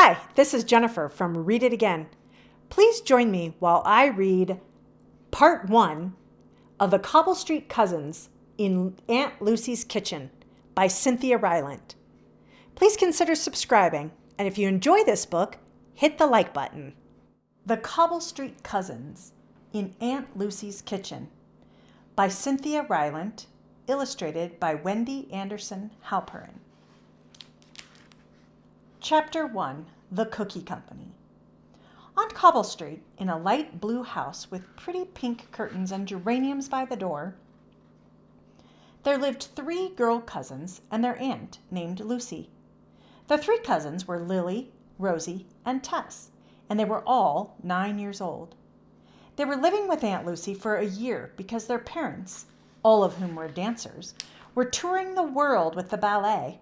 Hi, this is Jennifer from Read It Again. Please join me while I read Part 1 of The Cobble Street Cousins in Aunt Lucy's Kitchen by Cynthia Rylant. Please consider subscribing, and if you enjoy this book, hit the like button. The Cobble Street Cousins in Aunt Lucy's Kitchen by Cynthia Rylant, illustrated by Wendy Anderson Halperin. Chapter 1, The Cookie Company. On Cobble Street, in a light blue house with pretty pink curtains and geraniums by the door, there lived 3 girl cousins and their aunt named Lucy. The 3 cousins were Lily, Rosie, and Tess, and they were all 9 years old. They were living with Aunt Lucy for a year because their parents, all of whom were dancers, were touring the world with the ballet.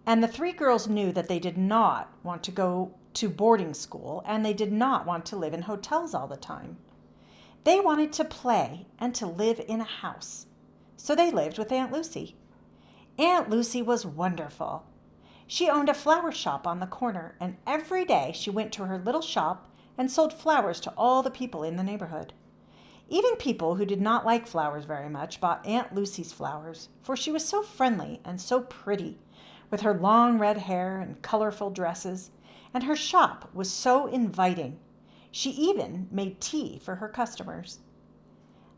And the 3 girls knew that they did not want to go to boarding school, and they did not want to live in hotels all the time. They wanted to play and to live in a house. So they lived with Aunt Lucy. Aunt Lucy was wonderful. She owned a flower shop on the corner, and every day she went to her little shop and sold flowers to all the people in the neighborhood. Even people who did not like flowers very much bought Aunt Lucy's flowers, for she was so friendly and so pretty, with her long red hair and colorful dresses, and her shop was so inviting. She even made tea for her customers.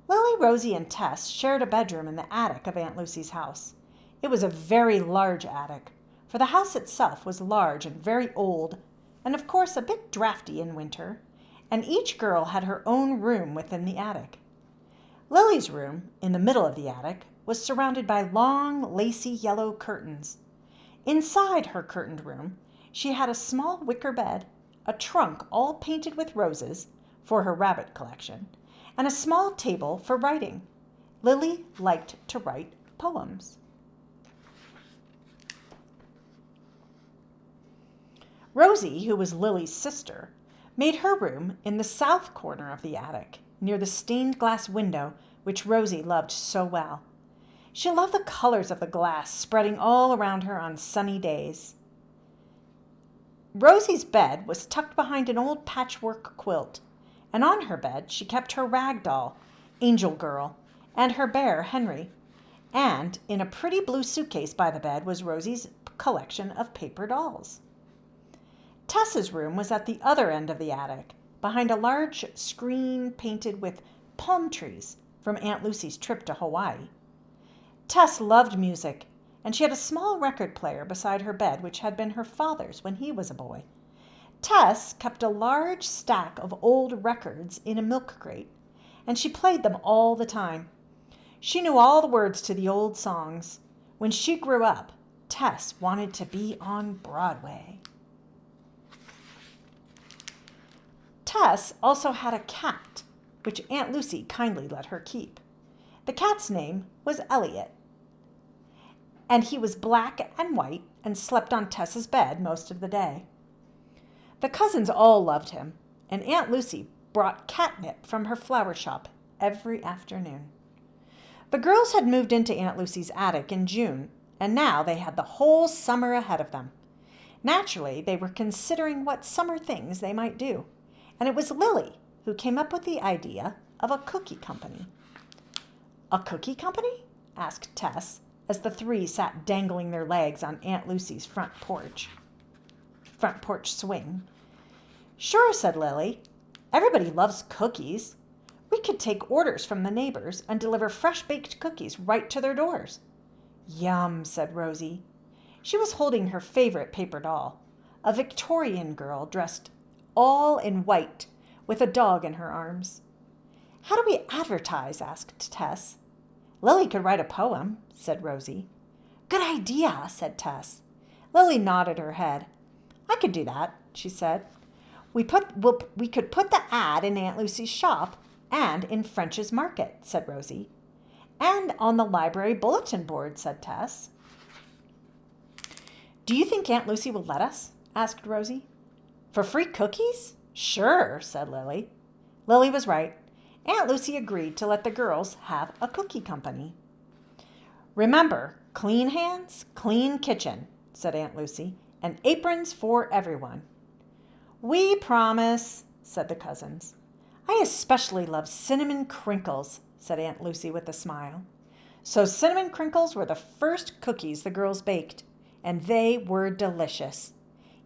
Lily, Rosie, and Tess shared a bedroom in the attic of Aunt Lucy's house. It was a very large attic, for the house itself was large and very old, and of course a bit drafty in winter, and each girl had her own room within the attic. Lily's room, in the middle of the attic, was surrounded by long, lacy yellow curtains. Inside her curtained room, she had a small wicker bed, a trunk all painted with roses for her rabbit collection, and a small table for writing. Lily liked to write poems. Rosie, who was Lily's sister, made her room in the south corner of the attic, near the stained glass window which Rosie loved so well. She loved the colors of the glass spreading all around her on sunny days. Rosie's bed was tucked behind an old patchwork quilt, and on her bed she kept her rag doll, Angel Girl, and her bear, Henry. And in a pretty blue suitcase by the bed was Rosie's collection of paper dolls. Tess's room was at the other end of the attic, behind a large screen painted with palm trees from Aunt Lucy's trip to Hawaii. Tess loved music, and she had a small record player beside her bed which had been her father's when he was a boy. Tess kept a large stack of old records in a milk crate, and she played them all the time. She knew all the words to the old songs. When she grew up, Tess wanted to be on Broadway. Tess also had a cat, which Aunt Lucy kindly let her keep. The cat's name was Elliot, and he was black and white and slept on Tess's bed most of the day. The cousins all loved him, and Aunt Lucy brought catnip from her flower shop every afternoon. The girls had moved into Aunt Lucy's attic in June, and now they had the whole summer ahead of them. Naturally, they were considering what summer things they might do, and it was Lily who came up with the idea of a cookie company. "A cookie company?" asked Tess, as the 3 sat dangling their legs on Aunt Lucy's front porch swing. "Sure," said Lily. "Everybody loves cookies. We could take orders from the neighbors and deliver fresh-baked cookies right to their doors." "Yum," said Rosie. She was holding her favorite paper doll, a Victorian girl dressed all in white with a dog in her arms. "How do we advertise?" asked Tess. "Lily could write a poem," said Rosie. "Good idea," said Tess. Lily nodded her head. "I could do that," she said. We could put the ad in Aunt Lucy's shop and in French's Market," said Rosie. "And on the library bulletin board," said Tess. "Do you think Aunt Lucy will let us?" asked Rosie. "For free cookies? Sure," said Lily. Lily was right. Aunt Lucy agreed to let the girls have a cookie company. "Remember, clean hands, clean kitchen," said Aunt Lucy, and aprons for everyone." "We promise," said the cousins. "I especially love cinnamon crinkles," said Aunt Lucy with a smile. So cinnamon crinkles were the first cookies the girls baked, and they were delicious.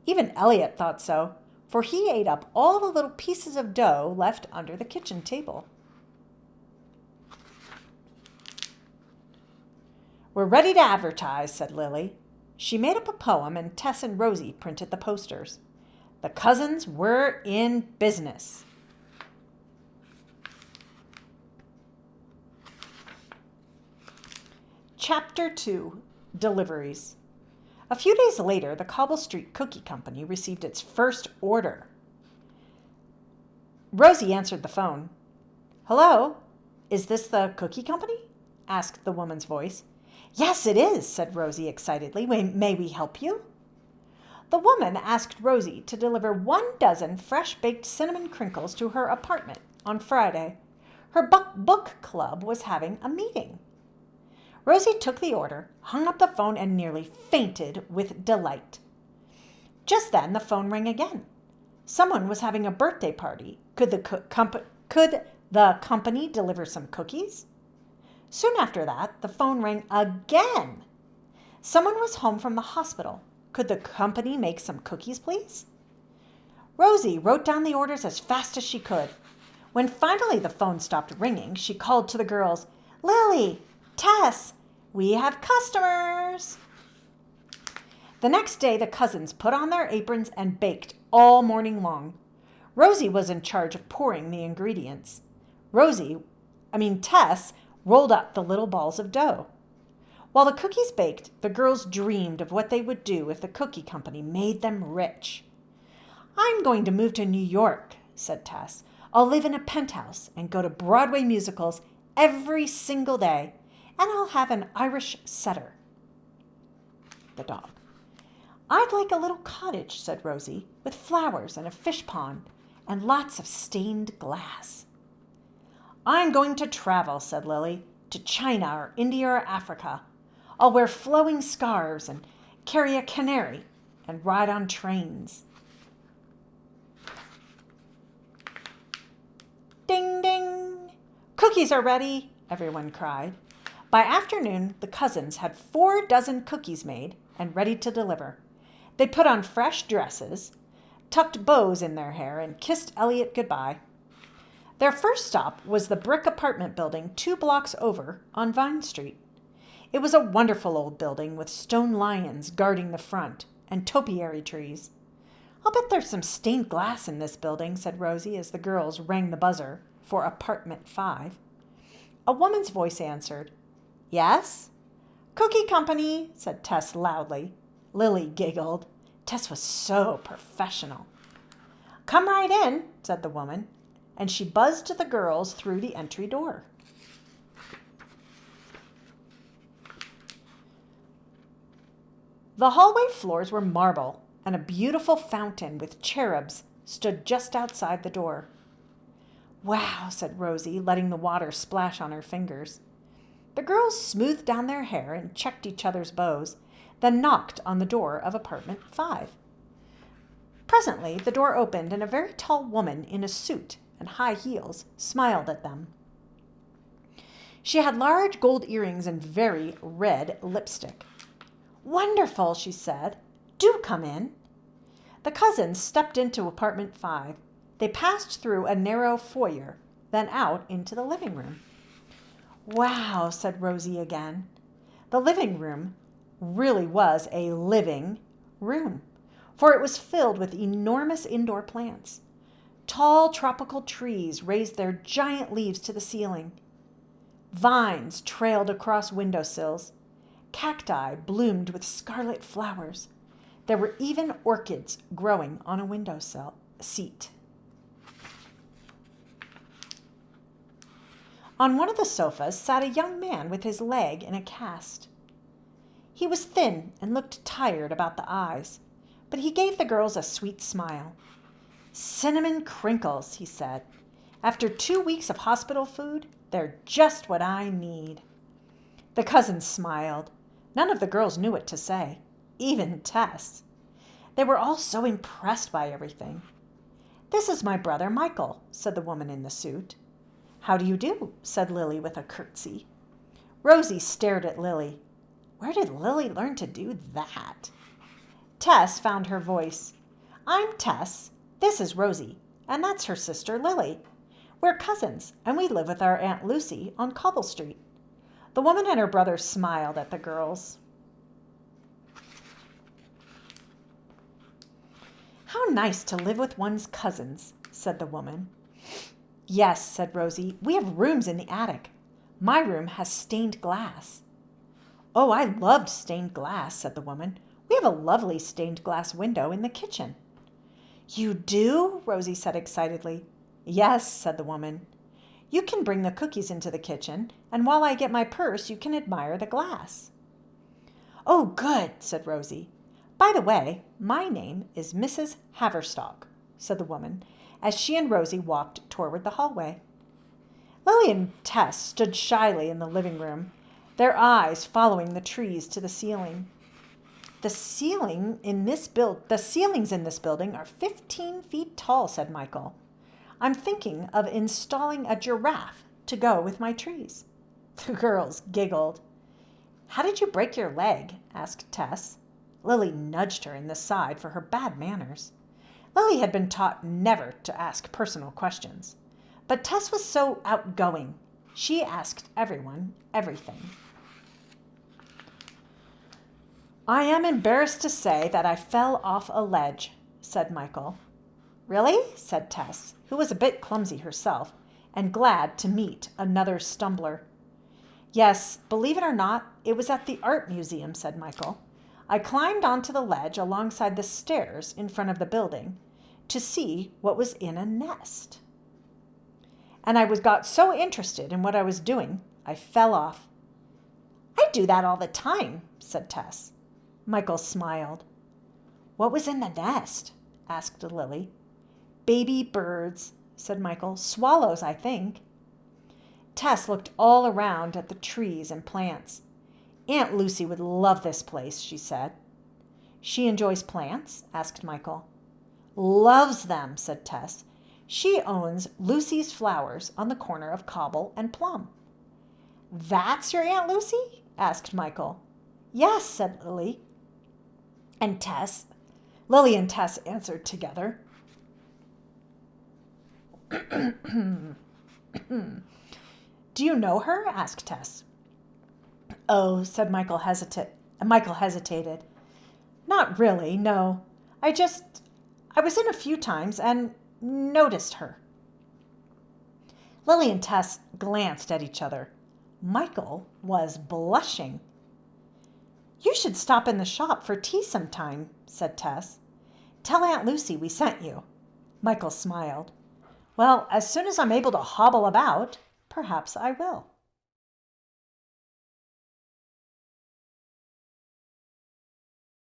Even Elliot thought so, for he ate up all the little pieces of dough left under the kitchen table. "We're ready to advertise," said Lily. She made up a poem, and Tess and Rosie printed the posters. The cousins were in business. Chapter 2, Deliveries. A few days later, the Cobble Street Cookie Company received its first order. Rosie answered the phone. "Hello, is this the cookie company?" asked the woman's voice. "Yes, it is," said Rosie excitedly. "May we help you?" The woman asked Rosie to deliver 1 dozen fresh-baked cinnamon crinkles to her apartment on Friday. Her book club was having a meeting. Rosie took the order, hung up the phone, and nearly fainted with delight. Just then, the phone rang again. Someone was having a birthday party. Could the company deliver some cookies? Soon after that, the phone rang again. Someone was home from the hospital. Could the company make some cookies, please? Rosie wrote down the orders as fast as she could. When finally the phone stopped ringing, she called to the girls, "Lily, Tess, we have customers." The next day, the cousins put on their aprons and baked all morning long. Rosie was in charge of pouring the ingredients. Tess rolled up the little balls of dough. While the cookies baked, the girls dreamed of what they would do if the cookie company made them rich. "I'm going to move to New York," said Tess. "I'll live in a penthouse and go to Broadway musicals every single day, and I'll have an Irish setter." The dog. "I'd like a little cottage," said Rosie, "with flowers and a fish pond and lots of stained glass." "I'm going to travel," said Lily, "to China or India or Africa. I'll wear flowing scarves and carry a canary and ride on trains." Ding, ding! "Cookies are ready," everyone cried. By afternoon, the cousins had 4 dozen cookies made and ready to deliver. They put on fresh dresses, tucked bows in their hair, and kissed Elliot goodbye. Their first stop was the brick apartment building 2 blocks over on Vine Street. It was a wonderful old building with stone lions guarding the front and topiary trees. "I'll bet there's some stained glass in this building," said Rosie as the girls rang the buzzer for apartment 5. A woman's voice answered. "Yes?" "Cookie Company," said Tess loudly. Lily giggled. Tess was so professional. "Come right in," said the woman, and she buzzed the girls through the entry door. The hallway floors were marble, and a beautiful fountain with cherubs stood just outside the door. "Wow," said Rosie, letting the water splash on her fingers. The girls smoothed down their hair and checked each other's bows, then knocked on the door of apartment 5. Presently, the door opened, and a very tall woman in a suit and high heels smiled at them. She had large gold earrings and very red lipstick. "Wonderful," she said. "Do come in." The cousins stepped into apartment 5. They passed through a narrow foyer, then out into the living room. "Wow," said Rosie again. The living room really was a living room, for it was filled with enormous indoor plants. Tall tropical trees raised their giant leaves to the ceiling. Vines trailed across windowsills. Cacti bloomed with scarlet flowers. There were even orchids growing on a window seat. On one of the sofas sat a young man with his leg in a cast. He was thin and looked tired about the eyes, but he gave the girls a sweet smile. "Cinnamon crinkles," he said. "After 2 weeks of hospital food, they're just what I need." The cousins smiled. None of the girls knew what to say, even Tess. They were all so impressed by everything. "This is my brother Michael," said the woman in the suit. "How do you do?" said Lily with a curtsy. Rosie stared at Lily. Where did Lily learn to do that? Tess found her voice. "I'm Tess. This is Rosie, and that's her sister Lily. We're cousins, and we live with our Aunt Lucy on Cobble Street." The woman and her brother smiled at the girls. "How nice to live with one's cousins," said the woman. "Yes," said Rosie. "We have rooms in the attic. My room has stained glass." "Oh, I loved stained glass," said the woman. "We have a lovely stained glass window in the kitchen." "You do?" Rosie said excitedly. "Yes," said the woman. "You can bring the cookies into the kitchen, and while I get my purse, you can admire the glass." "Oh, good," said Rosie. "By the way, my name is Mrs. Haverstock," said the woman, as she and Rosie walked toward the hallway. Lily and Tess stood shyly in the living room, their eyes following the trees to the ceiling. The ceilings in this building are 15 feet tall," said Michael. "I'm thinking of installing a giraffe to go with my trees." The girls giggled. "How did you break your leg?" asked Tess. Lily nudged her in the side for her bad manners. Lily had been taught never to ask personal questions, but Tess was so outgoing. She asked everyone everything. "I am embarrassed to say that I fell off a ledge," said Michael. "Really?" said Tess, who was a bit clumsy herself and glad to meet another stumbler. "Yes, believe it or not, it was at the art museum," said Michael. "I climbed onto the ledge alongside the stairs in front of the building to see what was in a nest. And I got so interested in what I was doing, I fell off." "I do that all the time," said Tess. Michael smiled. "What was in the nest?" asked Lily. "Baby birds," said Michael. "Swallows, I think." Tess looked all around at the trees and plants. "Aunt Lucy would love this place," she said. "She enjoys plants?" asked Michael. "Loves them," said Tess. "She owns Lucy's Flowers on the corner of Cobble and Plum." "That's your Aunt Lucy?" asked Michael. "Yes," said Lily. Lily and Tess answered together. "Do you know her?" asked Tess. "Oh," said Michael hesitated. "Not really, no. I was in a few times and noticed her." Lily and Tess glanced at each other. Michael was blushing. "You should stop in the shop for tea sometime," said Tess. "Tell Aunt Lucy we sent you." Michael smiled. "Well, as soon as I'm able to hobble about, perhaps I will."